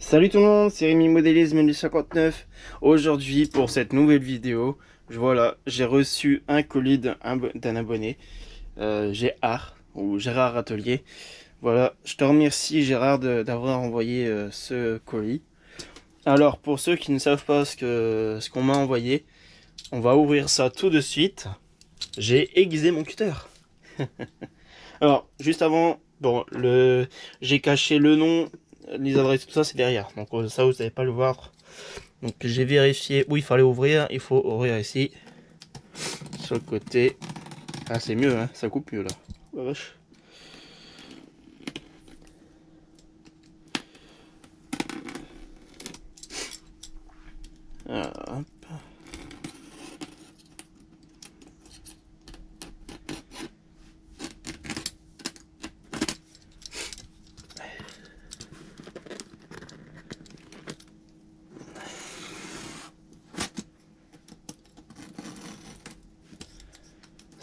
Salut tout le monde, c'est Rémi Modélisme 1059. Aujourd'hui pour cette nouvelle vidéo, voilà, j'ai reçu un colis d'un abonné, Gérard ou Gérard Atelier. Voilà, je te remercie Gérard d'avoir envoyé ce colis. Alors pour ceux qui ne savent pas ce qu'on m'a envoyé, on va ouvrir ça tout de suite. J'ai aiguisé mon cutter. Alors juste avant, bon, j'ai caché le nom, les adresses, tout ça c'est derrière, donc ça vous n'allez pas le voir. Donc j'ai vérifié où il fallait ouvrir, il faut ouvrir ici sur le côté. Ah c'est mieux, hein, ça coupe mieux là. Oh, vache. Alors, hop.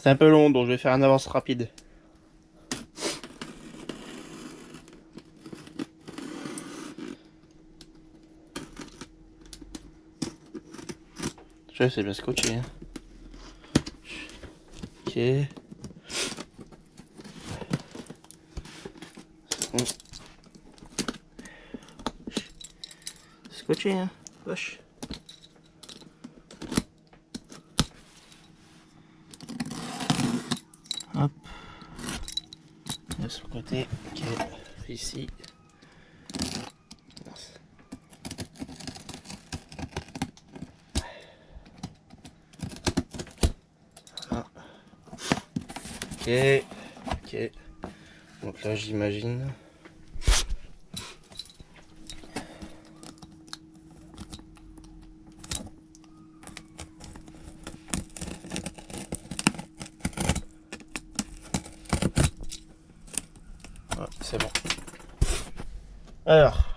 C'est un peu long donc je vais faire un avance rapide. Je sais, c'est bien scotché. Hein. Ok. Bon. Scotché, hein. Vache. Hop. Là, sur le côté. Ok. Ici. Ah. Ok. Ok. Donc là, j'imagine. Ah, c'est bon. Alors,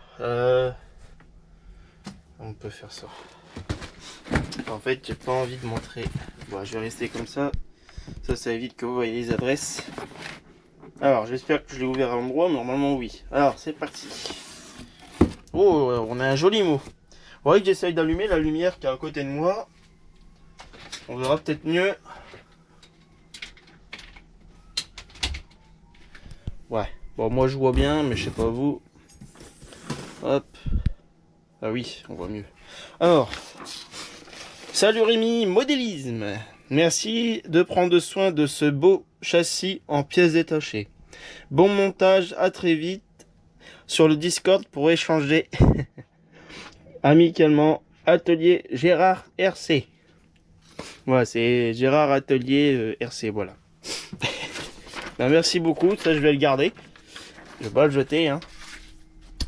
on peut faire ça. En fait, j'ai pas envie de montrer. Bon, je vais rester comme ça. Ça évite que vous voyez les adresses. Alors, j'espère que je l'ai ouvert à l'endroit. Normalement, oui. Alors, c'est parti. Oh, on a un joli mot. Vous voyez que j'essaye d'allumer la lumière qui est à côté de moi. On verra peut-être mieux. Ouais. Bon, moi je vois bien, mais je sais pas vous. Hop. Ah oui, on voit mieux. Alors, salut Rémi, modélisme. Merci de prendre soin de ce beau châssis en pièces détachées. Bon montage, à très vite sur le Discord pour échanger amicalement. Atelier Gérard RC. Voilà, c'est Gérard Atelier RC, voilà. Ben, merci beaucoup, ça je vais le garder. Je vais pas le jeter, hein.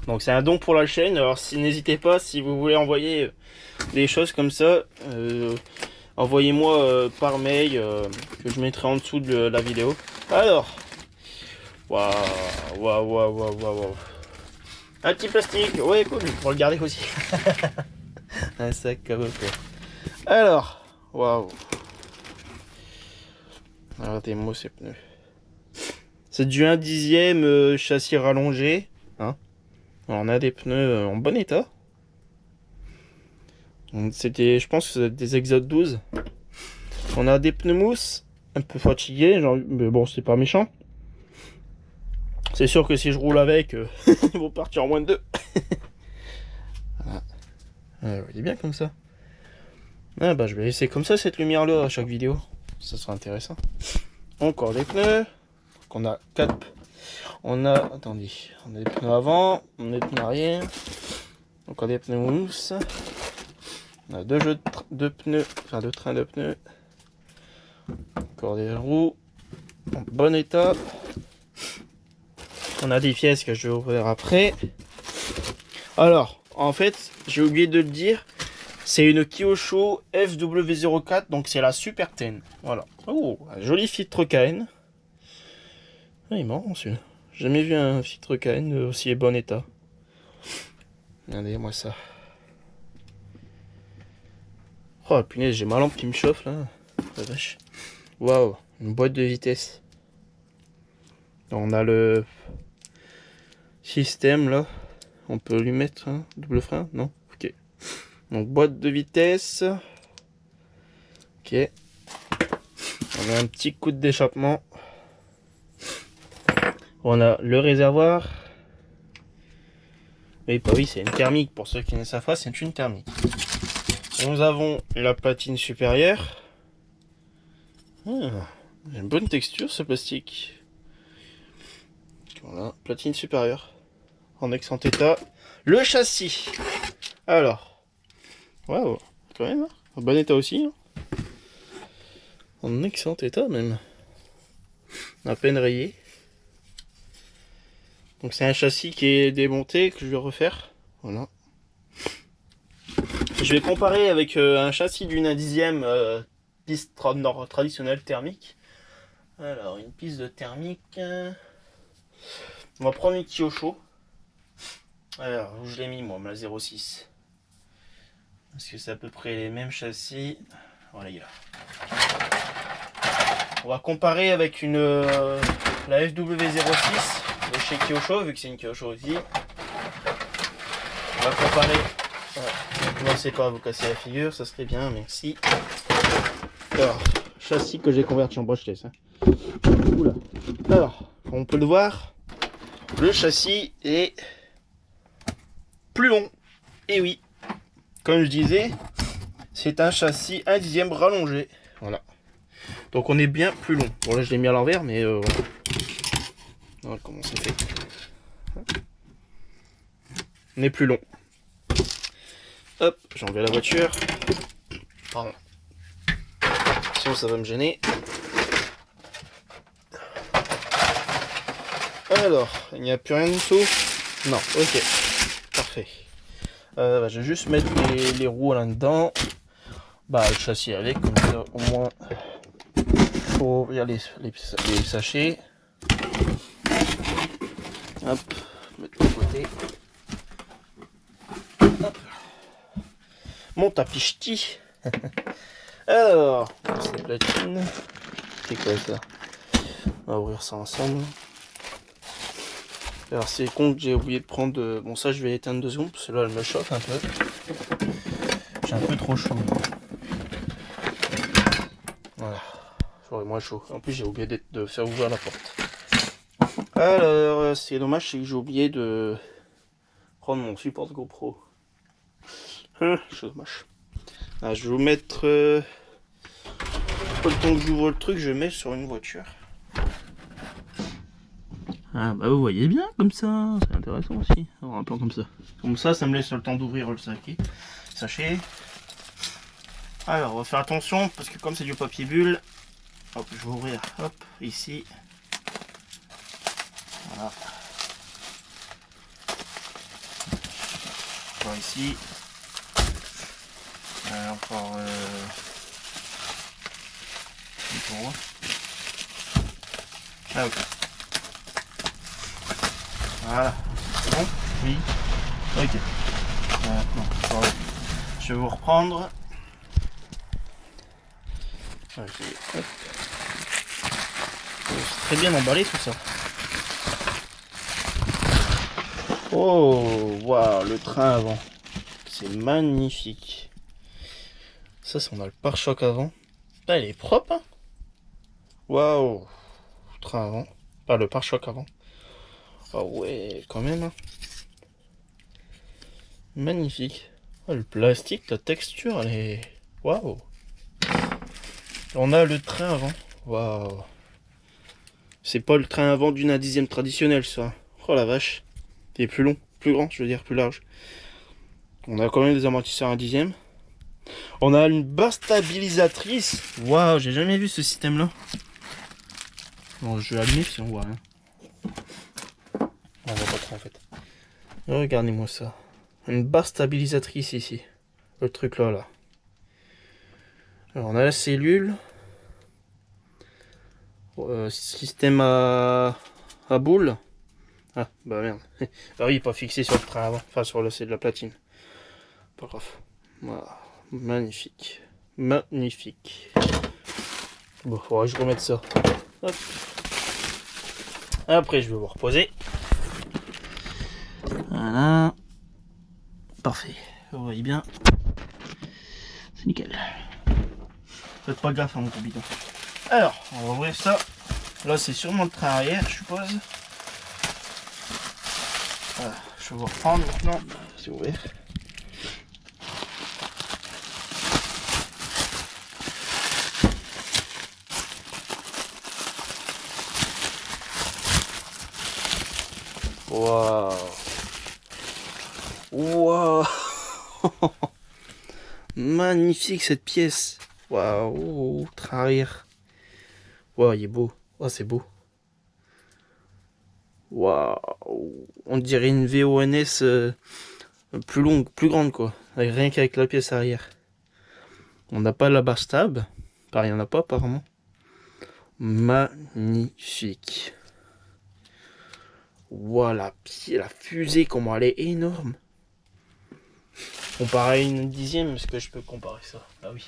Donc c'est un don pour la chaîne. Alors si n'hésitez pas, si vous voulez envoyer des choses comme ça, envoyez-moi par mail que je mettrai en dessous de la vidéo. Alors, waouh, waouh, waouh, waouh, waouh. Un petit plastique, ouais cool, pour le garder aussi. Un sac à repos. Alors, waouh. Regardez moi ces pneus. C'est du 1/10 châssis rallongé. Hein. Alors, on a des pneus en bon état. C'était, je pense que c'est des Exode 12. On a des pneus mousse, un peu fatigués, genre, mais bon, c'est pas méchant. C'est sûr que si je roule avec, ils vont partir en moins de 2. Il est bien comme ça. Ah bah je vais laisser comme ça cette lumière là à chaque vidéo. Ça sera intéressant. Encore des pneus. Donc on a 4. On a. Attendez. On a des pneus avant. On a des pneus arrière. Encore des pneus mousse. On a deux jeux de pneus. Enfin deux trains de pneus. Encore des roues. En bon état. On a des pièces que je vais ouvrir après. Alors, en fait, j'ai oublié de le dire. C'est une Kyosho FW04, donc c'est la Super 10. Voilà. Oh, un joli filtre KN. Ah, il est marrant celui-là. J'ai jamais vu un filtre KN aussi bon état. Regardez-moi ça. Oh punaise, j'ai ma lampe qui me chauffe là. La vache. Waouh, une boîte de vitesse. On a le système là. On peut lui mettre un double frein? Non? Ok. Donc boîte de vitesse. Ok. On a un petit coup d'échappement. On a le réservoir. Et bah oui, c'est une thermique. Pour ceux qui ne savent pas, c'est une thermique. Nous avons la platine supérieure. Une bonne texture ce plastique. Voilà, platine supérieure. En excellent état. Le châssis. Alors. Waouh, quand même. Hein. En bon état aussi. Hein. En excellent état même. À peine rayé. Donc c'est un châssis qui est démonté, que je vais refaire. Voilà. Je vais comparer avec un châssis d'une 1/10 piste traditionnelle thermique. Alors une piste de thermique. On va prendre une Kyosho. Alors où je l'ai mis moi, la 06. Parce que c'est à peu près les mêmes châssis. Voilà, il est là. On va comparer avec la FW06 de chez Kyosho, vu que c'est une Kyosho aussi. On va comparer. Ne commencez pas à vous casser la figure, ça serait bien, merci. Alors, châssis que j'ai converti en brushless. Hein. Oula. Alors, comme on peut le voir, le châssis est plus long. Et oui, comme je disais, c'est un châssis 1/10 rallongé. Voilà. Donc on est bien plus long. Bon là je l'ai mis à l'envers, mais voilà comment ça fait. On est plus long. Hop, j'ai enlevé la voiture. Pardon. Sinon ça va me gêner. Alors, il n'y a plus rien du tout. Non, ok. Parfait. Je vais juste mettre les roues là-dedans. Bah le châssis avec, comme ça au moins. Faut ouvrir les sachets. Hop, mettre de côté. Hop. Mon tapis ch'ti. Alors, c'est platine. C'est quoi ça? On va ouvrir ça ensemble. Alors c'est con que j'ai oublié de prendre. Bon ça je vais éteindre 2 secondes parce que là elle me chauffe un peu. J'ai un peu trop chaud. Voilà. J'aurais moins chaud. En plus j'ai oublié de faire ouvrir la porte. Alors c'est dommage, c'est que j'ai oublié de prendre mon support de GoPro. C'est dommage. Alors, je vais vous mettre pas le temps que j'ouvre le truc, je mets sur une voiture. Ah bah vous voyez bien comme ça, c'est intéressant aussi. Alors, un plan comme ça. Comme ça, ça me laisse le temps d'ouvrir le sachet. Alors on va faire attention parce que comme c'est du papier bulle, hop, je vais ouvrir, hop, ici. Voilà. Encore ici. Encore ah ok. Voilà. C'est bon? Oui. Ok. Non, je vais vous reprendre. Okay. C'est très bien emballé tout ça. Oh, waouh, le train avant. C'est magnifique. Ça, on a le pare-choc avant. Là, il est propre. Hein, waouh. Le train avant. Pas le pare-choc avant. Ah ouais, quand même. Hein. Magnifique. Oh, le plastique, la texture, elle est... Waouh. On a le train avant. Waouh. C'est pas le train avant d'une 1/10 traditionnelle, ça. Oh la vache. Il est plus long, plus grand, je veux dire, plus large. On a quand même des amortisseurs 1/10. On a une barre stabilisatrice. Waouh, j'ai jamais vu ce système-là. Bon, je vais allumer si on voit rien. On voit pas trop en fait. Regardez-moi ça. Une barre stabilisatrice ici. Le truc là. Alors on a la cellule. Système à boule. Ah bah merde. Ah oui, pas fixé sur le train avant. Enfin sur c'est de la platine. Pas grave. Voilà. Magnifique. Magnifique. Bon, faudra que je remette ça. Hop. Après je vais vous reposer. Voilà. parfait. Vous voyez bien. C'est nickel. Faites pas gaffe à mon bidon. Alors, on va ouvrir ça. Là, c'est sûrement le train arrière, je suppose. Voilà, je vais vous reprendre maintenant. C'est ouvert. Waouh! Waouh! Magnifique cette pièce! Waouh! Train arrière. Waouh, il est beau. Oh, c'est beau. Waouh! On dirait une VONS plus longue, plus grande quoi. Rien qu'avec la pièce arrière. On n'a pas la barre stable. Pareil, il n'y en a pas apparemment. Magnifique. Voilà, la fusée, comment elle est énorme. Comparé à une dixième, est-ce que je peux comparer ça? Ah oui.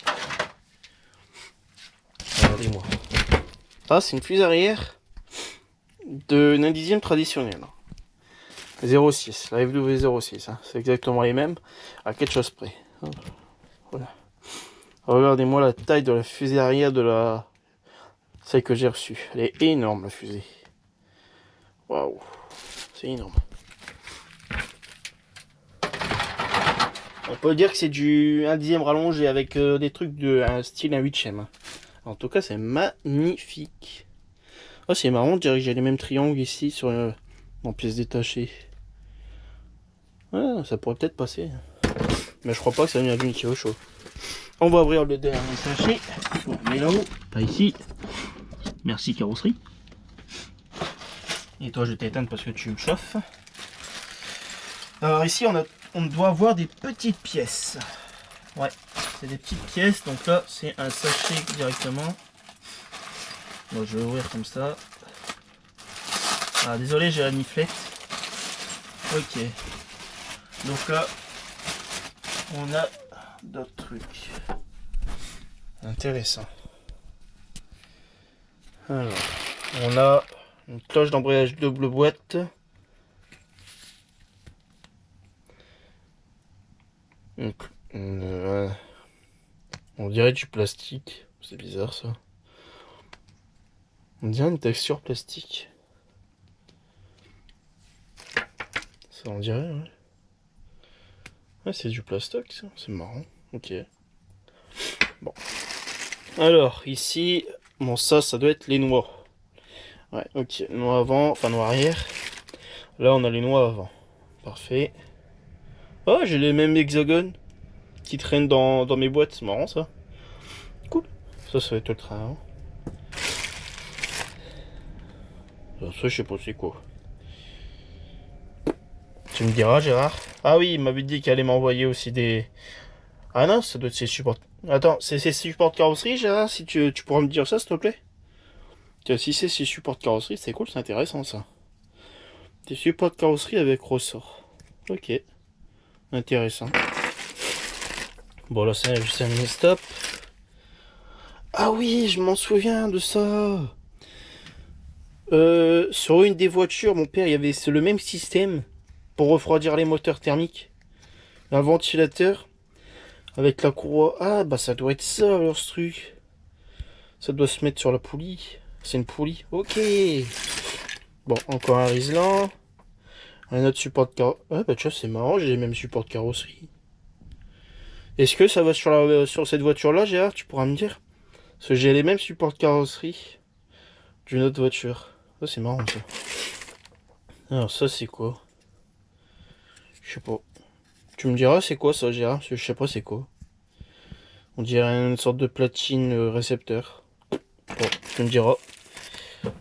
Regardez-moi. Ah, c'est une fusée arrière d'un dixième traditionnel. 06, la FW06, hein. C'est exactement les mêmes, à quelque chose près. Voilà. Regardez-moi la taille de la fusée arrière de celle que j'ai reçue. Elle est énorme la fusée. Waouh, c'est énorme. On peut dire que c'est du 1 dixième rallongé avec des trucs de un style 1 huitième. En tout cas, c'est magnifique. Oh, c'est marrant, on dirait que j'ai les mêmes triangles ici sur en pièces détachées. Ouais, ça pourrait peut-être passer. Mais je crois pas que ça vient d'Unity au chaud. On va ouvrir le dernier sachet. On met là-haut, pas ici. Merci carrosserie. Et toi, je t'éteins parce que tu me chauffes. Alors ici, on doit avoir des petites pièces. Ouais, c'est des petites pièces. Donc là, c'est un sachet directement. Bon, je vais ouvrir comme ça. Ah, désolé, j'ai la niflette. Ok. Donc là, on a d'autres trucs. Intéressant. Alors, on a une cloche d'embrayage double boîte. Donc, on dirait du plastique. C'est bizarre ça. On dirait une texture plastique. Ça on dirait, ouais. Ouais, c'est du plastoc ça. C'est marrant. Ok. Bon. Alors, ici, bon ça doit être les noix. Ouais, ok. Noix avant, enfin noix arrière. Là, on a les noix avant. Parfait. Oh, j'ai les mêmes hexagones qui traînent dans mes boîtes. C'est marrant ça. Cool. Ça va être le train avant. Ça, je sais pas c'est quoi. Tu me diras, Gérard. Ah oui, il m'avait dit qu'il allait m'envoyer aussi des... Ah non, ça doit être ses supports... Attends, c'est ses supports de carrosserie, Gérard? Si tu pourras me dire ça, s'il te plaît? Si c'est ses supports de carrosserie, c'est cool, c'est intéressant, ça. Des supports de carrosserie avec ressort. Ok. Intéressant. Bon, là, c'est juste un stop. Ah oui, je m'en souviens de ça. Sur une des voitures, mon père, il y avait le même système pour refroidir les moteurs thermiques. Un ventilateur avec la courroie. Ah, bah ça doit être ça alors ce truc. Ça doit se mettre sur la poulie. C'est une poulie. Ok. Bon, encore un Riesland. Un autre support de carrosserie. Ah, bah tu vois, c'est marrant, j'ai les mêmes supports de carrosserie. Est-ce que ça va sur cette voiture-là, Gérard? Tu pourras me dire? Parce que j'ai les mêmes supports de carrosserie d'une autre voiture. Oh, c'est marrant ça. Alors, ça, c'est quoi? Je sais pas. Tu me diras c'est quoi ça, Gérard? Parce que je sais pas c'est quoi. On dirait une sorte de platine récepteur. Bon, tu me diras.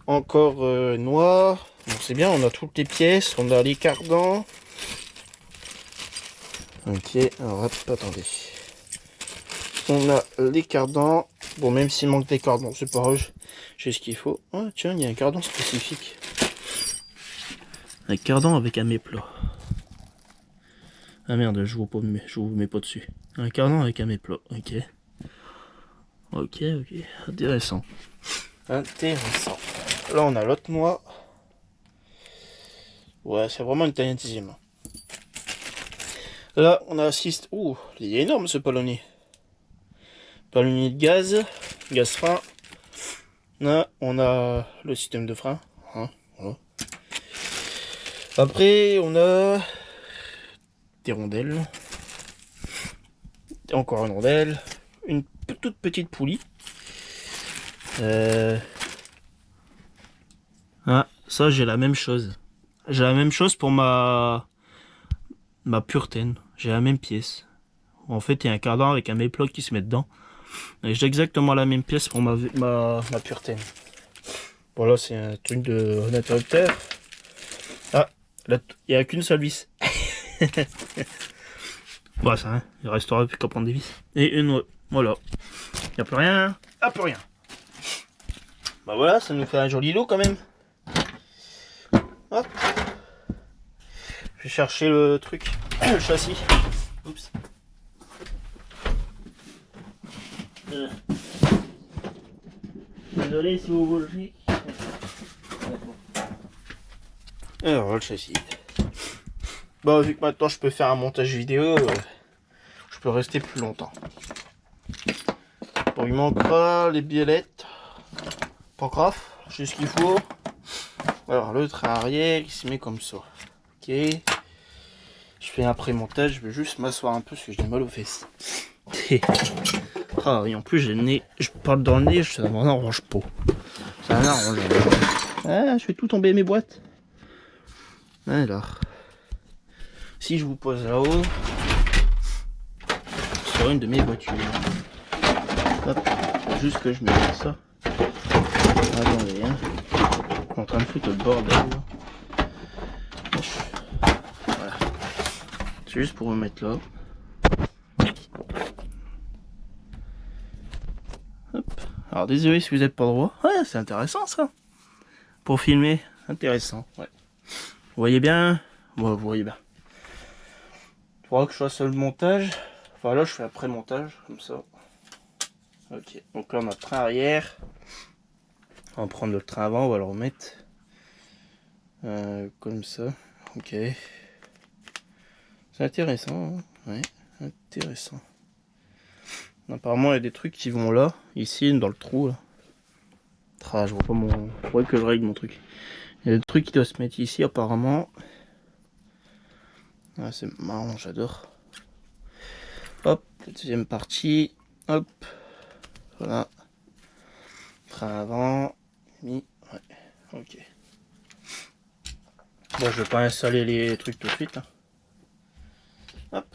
Encore noir. Bon, c'est bien, on a toutes les pièces. On a les cardans. Ok, alors hop, attendez. On a les cardans. Bon, même s'il manque des cardans, c'est pas grave. J'ai ce qu'il faut. Ah, tiens, il y a un cardan spécifique. Un cardan avec un méplat. Ah merde, je vous mets pas dessus. Un cardan avec un méplat, ok. Ok, intéressant. Intéressant. Là, on a l'autre noix. Ouais, c'est vraiment une taille intime. Là, on assiste. Ouh, il est énorme ce palonnier. Palonnier de gaz frein. Là, on a le système de frein. Hein, voilà. Après, on a des rondelles. Encore une rondelle. Une toute petite poulie. Ah, ça, j'ai la même chose. J'ai la même chose pour ma Purten. J'ai la même pièce. En fait, il y a un cardan avec un méplot qui se met dedans. Et j'ai exactement la même pièce pour ma Purten. Voilà, c'est un truc de interrupteur. Ah, il n'y a qu'une seule vis. Voilà, ça, hein. Il restera plus qu'à prendre des vis. Et une, voilà. Il n'y a plus rien. Ah, plus rien. Bah voilà, ça nous fait un joli lot quand même. Hop. Je vais chercher le truc, le châssis. Oups. Désolé si vous voulez. Alors le châssis. Bon, vu que maintenant je peux faire un montage vidéo, je peux rester plus longtemps. Bon, il manquera les biellettes. Pas grave, j'ai ce qu'il faut. Alors le train arrière, il se met comme ça. Ok. Je fais un pré-montage, je vais juste m'asseoir un peu parce que j'ai mal aux fesses. Ah, et en plus j'ai le nez, je parle dans le nez, ça m'arrange pas. Ça m'arrange. Ah, je fais tout tomber mes boîtes. Alors, si je vous pose là-haut, sur une de mes voitures. Hop, juste que je mets ça. Attendez, hein. Je suis en train de foutre le bordel. Voilà. C'est juste pour me mettre là. Hop. Alors désolé si vous n'êtes pas droit. Ouais, c'est intéressant ça. Pour filmer, intéressant. Ouais. Vous voyez bien? Ouais, vous voyez bien. Il faudra que je fasse le montage. Enfin là, je fais après montage, comme ça. Ok, donc là on a le train arrière. On va prendre le train avant, on va le remettre. Comme ça. Ok. C'est intéressant, hein. Ouais, intéressant. Apparemment, il y a des trucs qui vont là, ici, dans le trou. Là. Ah, je vois pas mon. Il faudrait que je règle mon truc. Il y a des trucs qui doivent se mettre ici, apparemment. Ah, c'est marrant, j'adore. Hop, la deuxième partie. Hop. Voilà. Train avant. Mis. Ouais. Ok. Bon, je vais pas installer les trucs tout de suite. Hein. Hop.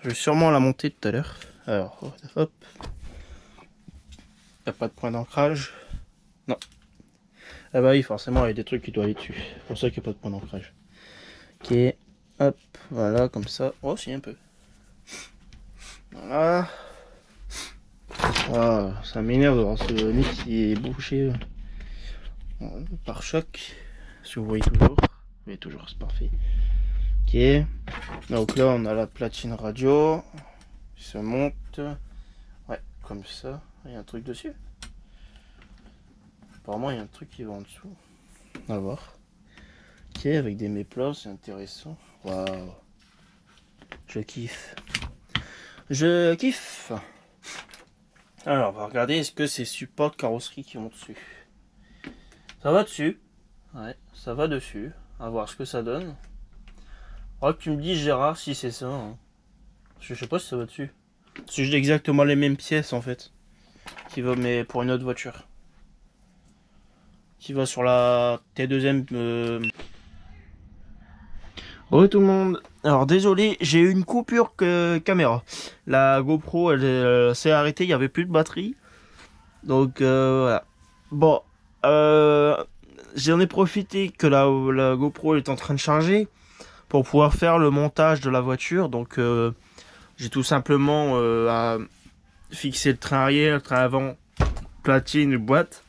Je vais sûrement la monter tout à l'heure. Alors, hop. Il n'y a pas de point d'ancrage. Non. Ah bah oui, forcément, il y a des trucs qui doivent aller dessus. C'est pour ça qu'il n'y a pas de point d'ancrage. Ok. Hop. Voilà, comme ça. Oh, si, un peu. Voilà. Oh, ça m'énerve de voir ce nez qui est bouché par choc. Si vous voyez toujours. Vous voyez toujours, c'est parfait. Ok. Donc là, on a la platine radio. Qui se monte. Ouais, comme ça. Il y a un truc dessus. Apparemment, il y a un truc qui va en dessous. On va voir. Ok, avec des méplats, c'est intéressant. Waouh. Je kiffe. Je kiffe. Alors, on va regarder est-ce que c'est support de carrosserie qui vont dessus. Ça va dessus. Ouais, ça va dessus. On va voir ce que ça donne. Faudra que tu me dises, Gérard, si c'est ça. Hein. Parce que je sais pas si ça va dessus. C'est exactement les mêmes pièces en fait. Qui va, mais pour une autre voiture. Qui va sur la T2M. Bonjour tout le monde. Alors désolé, j'ai eu une coupure caméra. La GoPro elle s'est arrêtée, il n'y avait plus de batterie. Donc voilà. Bon, j'en ai profité que la GoPro est en train de charger pour pouvoir faire le montage de la voiture. Donc j'ai tout simplement à fixer le train arrière, le train avant, platine, boîte.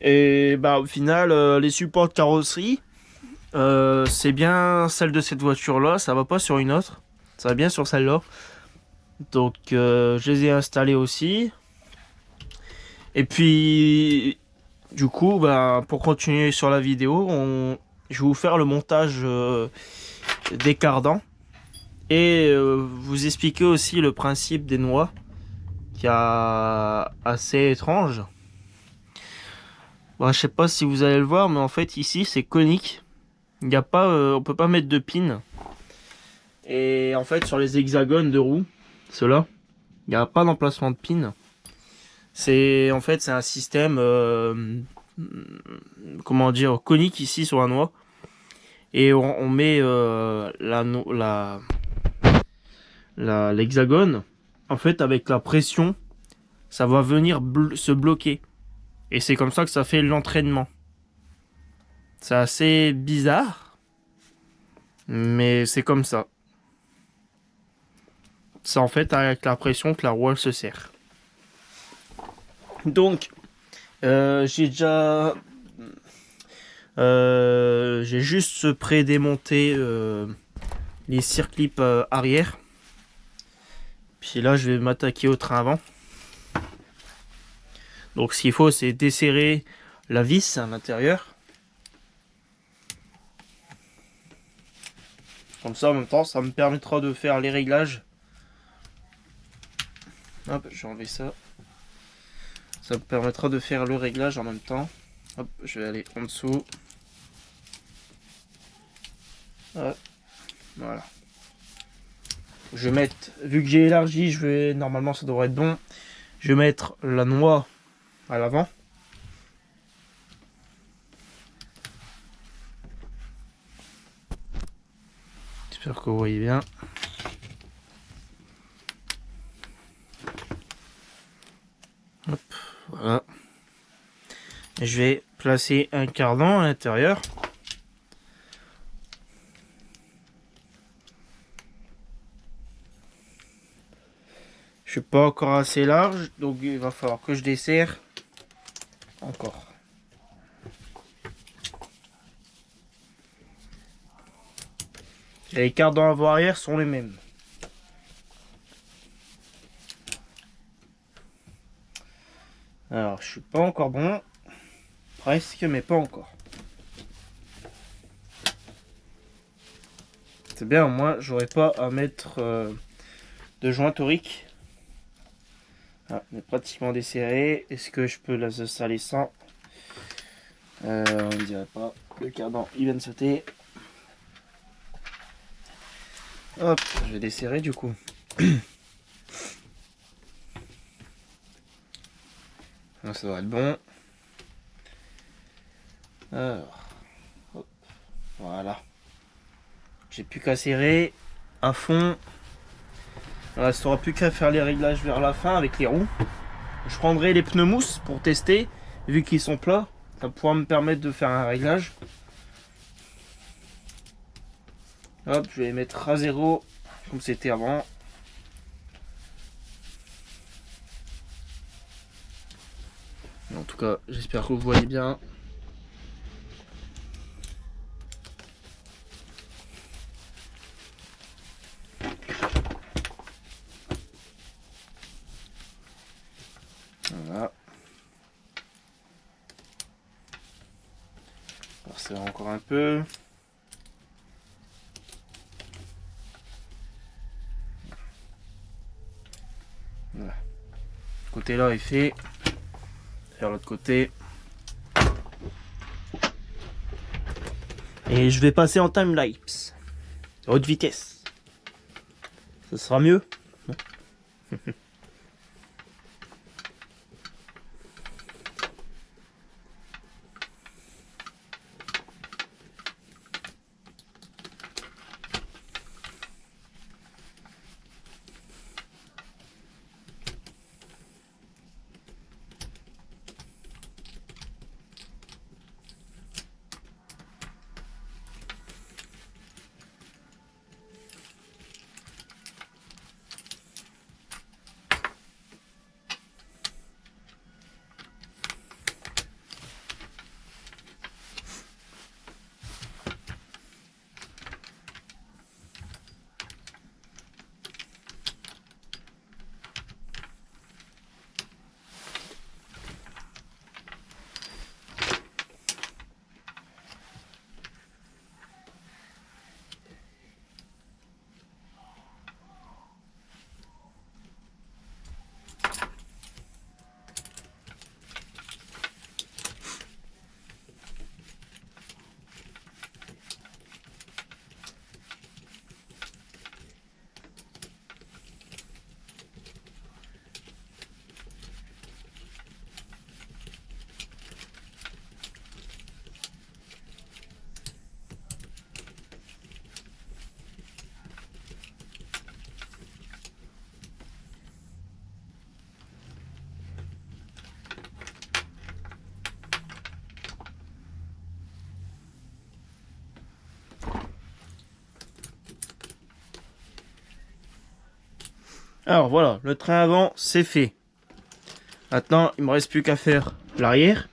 Et bah au final, les supports de carrosserie, c'est bien celle de cette voiture là, ça va pas sur une autre, ça va bien sur celle-là. Donc je les ai installés aussi. Et puis du coup, bah, pour continuer sur la vidéo, je vais vous faire le montage des cardans et vous expliquer aussi le principe des noix qui est assez étrange. Bon, je sais pas si vous allez le voir, mais en fait ici c'est conique. Il n'y a pas, on peut pas mettre de pin. Et en fait sur les hexagones de roues, ceux-là, il n'y a pas d'emplacement de pin. C'est en fait c'est un système comment dire conique ici sur la noix. Et on met l'hexagone. En fait avec la pression, ça va venir se bloquer. Et c'est comme ça que ça fait l'entraînement. C'est assez bizarre, mais c'est comme ça. C'est en fait avec la pression que la roue elle se serre. Donc, j'ai juste pré-démonté les circlips arrière. Puis là, je vais m'attaquer au train avant. Donc, ce qu'il faut, c'est desserrer la vis à l'intérieur. Comme ça, en même temps, ça me permettra de faire les réglages. Hop, je vais enlever ça. Ça me permettra de faire le réglage en même temps. Hop, je vais aller en dessous. Hop, voilà. Je vais mettre, vu que j'ai élargi, normalement ça devrait être bon. Je vais mettre la noix à l'avant. J'espère que vous voyez bien. Hop, voilà. Et je vais placer un cardan à l'intérieur. Je suis pas encore assez large, donc il va falloir que je desserre encore. Et les cardans avant-arrière sont les mêmes. Alors, je suis pas encore bon. Presque, mais pas encore. C'est bien, moi, j'aurais pas à mettre de joint torique. Ah, on est pratiquement desserré. Est-ce que je peux la saler sans on ne dirait pas. Le cardan, il vient de sauter. Hop, je vais desserrer du coup. Là, ça devrait être bon. Alors, hop, voilà. J'ai plus qu'à serrer à fond. Il ne restera plus qu'à faire les réglages vers la fin avec les roues. Je prendrai les pneus mousse pour tester. Vu qu'ils sont plats, ça pourra me permettre de faire un réglage. Hop, je vais les mettre à zéro comme c'était avant. En tout cas, j'espère que vous voyez bien. Voilà. Alors, c'est encore un peu. Voilà. Ce côté là est fait. Faire l'autre côté. Et je vais passer en time-lapse. Haute vitesse. Ça sera mieux. Alors voilà, le train avant, c'est fait. Maintenant, il me reste plus qu'à faire l'arrière.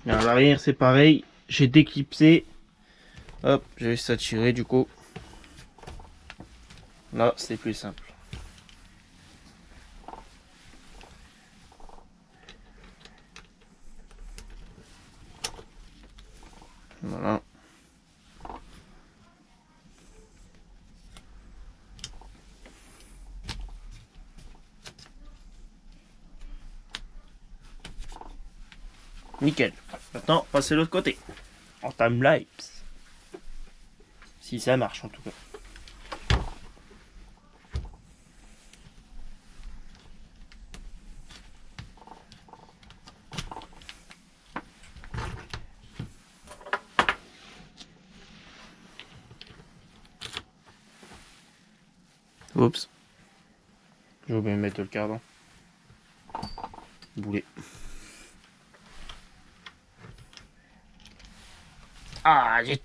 Alors l'arrière, c'est pareil. J'ai déclipsé. Hop, j'ai juste à tirer du coup. Là, c'est plus simple. Voilà. Nickel. Maintenant, passer de l'autre côté. En time-lapse. Si ça marche en tout cas. Oups. J'ai oublié de mettre le cardan. Boulet. Ah, j'ai...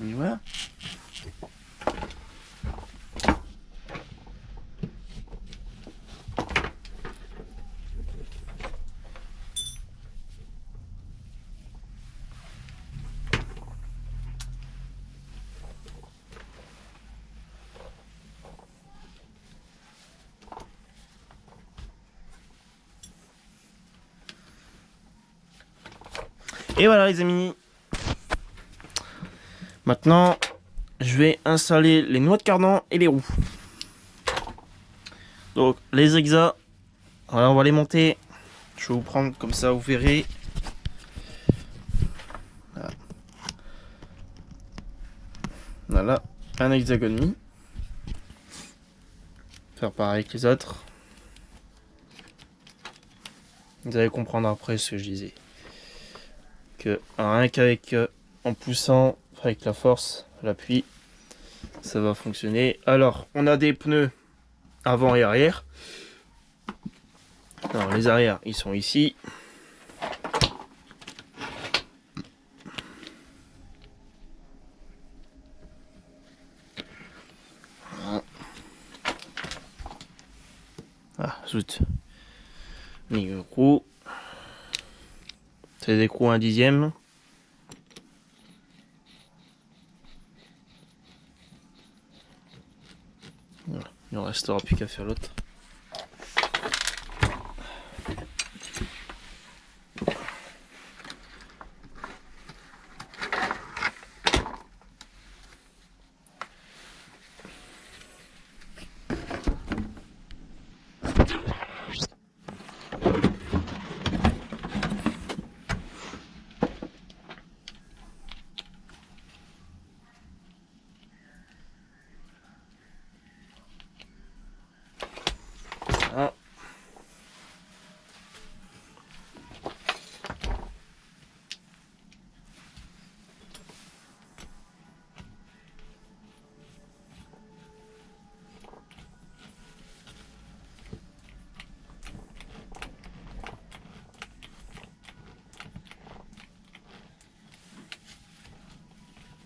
Et voilà. Et voilà les amis. Maintenant, je vais installer les noix de cardan et les roues. Donc les exas, voilà, on va les monter. Je vais vous prendre comme ça, vous verrez. Voilà, un hexagone mis. Faire pareil avec les autres. Vous allez comprendre après ce que je disais. Que rien qu'avec en poussant avec la force, l'appui, ça va fonctionner. Alors, on a des pneus avant et arrière. Alors, les arrières, ils sont ici. Ah, zut. Micro. C'est des écrous 1/10. Voilà. Il ne restera plus qu'à faire l'autre. Voilà.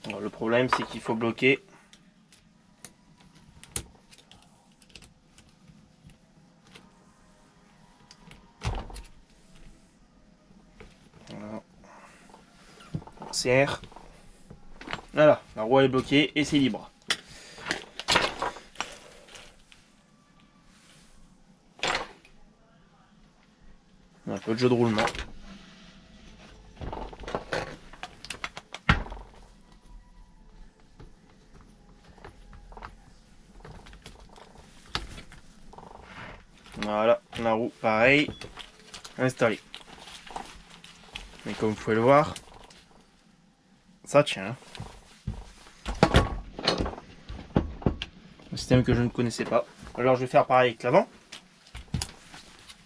Alors, le problème, c'est qu'il faut bloquer. Voilà. On serre. Voilà, la roue est bloquée et c'est libre. Un peu de jeu de roulement. Voilà, la roue pareil, installée. Et comme vous pouvez le voir, ça tient. Un système que je ne connaissais pas. Alors je vais faire pareil avec l'avant.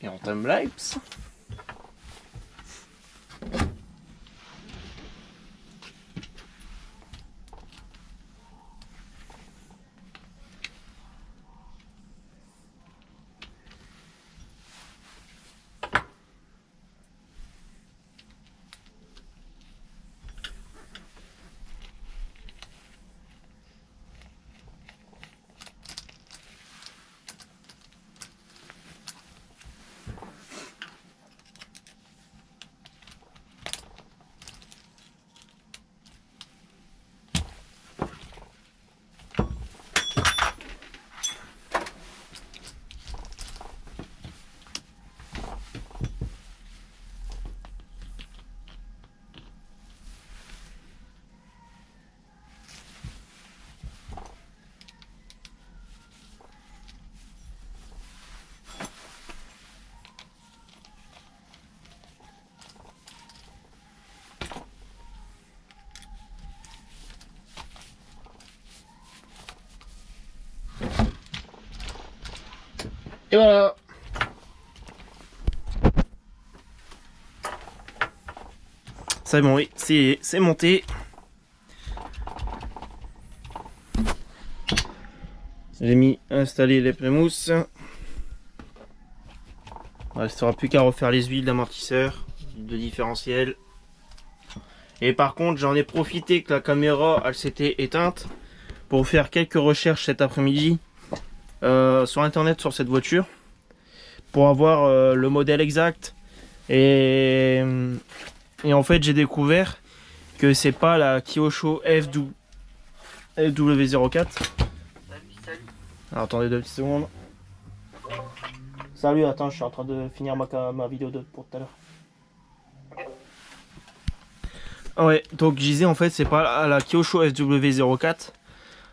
Et on timelapse. Et voilà. C'est bon, oui, c'est monté. J'ai installé les pneus mousse. Il ne restera plus qu'à refaire les huiles d'amortisseur, de différentiel. Et par contre, j'en ai profité que la caméra elle s'était éteinte pour faire quelques recherches cet après-midi sur internet sur cette voiture pour avoir le modèle exact. Et en fait, j'ai découvert que c'est pas la Kyosho FW04. Alors, attendez 2 petites secondes. Salut, attends, je suis en train de finir ma vidéo pour tout à l'heure. Ouais, donc je disais en fait, c'est pas la Kyosho FW04,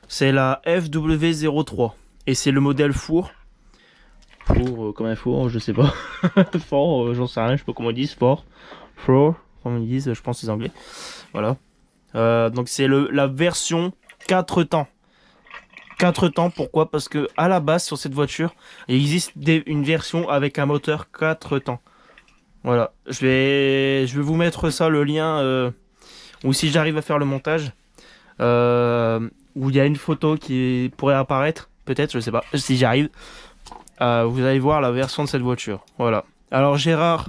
c'est la FW03. Et c'est le modèle four. Four, comme un four, je sais pas. Fort, j'en sais rien, je sais pas comment ils disent. Fort, comme ils disent, je pense les anglais. Voilà. Donc c'est la version 4 temps. 4 temps, pourquoi? Parce que à la base sur cette voiture, il existe une version avec un moteur 4 temps. Voilà, je vais vous mettre ça, le lien, ou si j'arrive à faire le montage, où il y a une photo qui pourrait apparaître, peut-être, je sais pas, si j'arrive, vous allez voir la version de cette voiture. Voilà. Alors Gérard,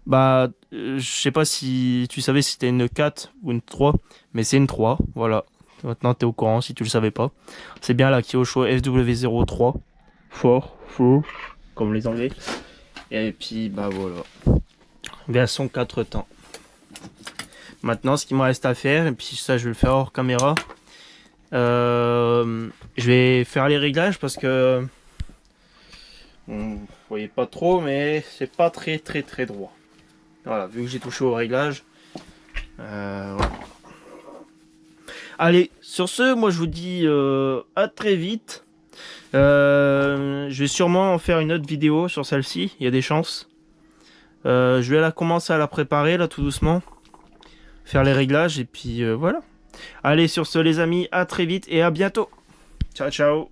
bah, je sais pas si tu savais si c'était une 4 ou une 3, mais c'est une 3, voilà. Maintenant tu es au courant si tu le savais pas. C'est bien la Kyosho FW03. Fort, comme les anglais. Et puis bah voilà. Version 4 temps. Maintenant ce qu'il me reste à faire, et puis ça je vais le faire hors caméra. Je vais faire les réglages parce que vous voyez pas trop, mais c'est pas très droit. Voilà, vu que j'ai touché au réglage. Voilà. Allez, sur ce, moi je vous dis à très vite. Je vais sûrement en faire une autre vidéo sur celle-ci, il y a des chances. Je vais commencer à la préparer là tout doucement. Faire les réglages et puis voilà. Allez, sur ce les amis, à très vite et à bientôt. Ciao ciao.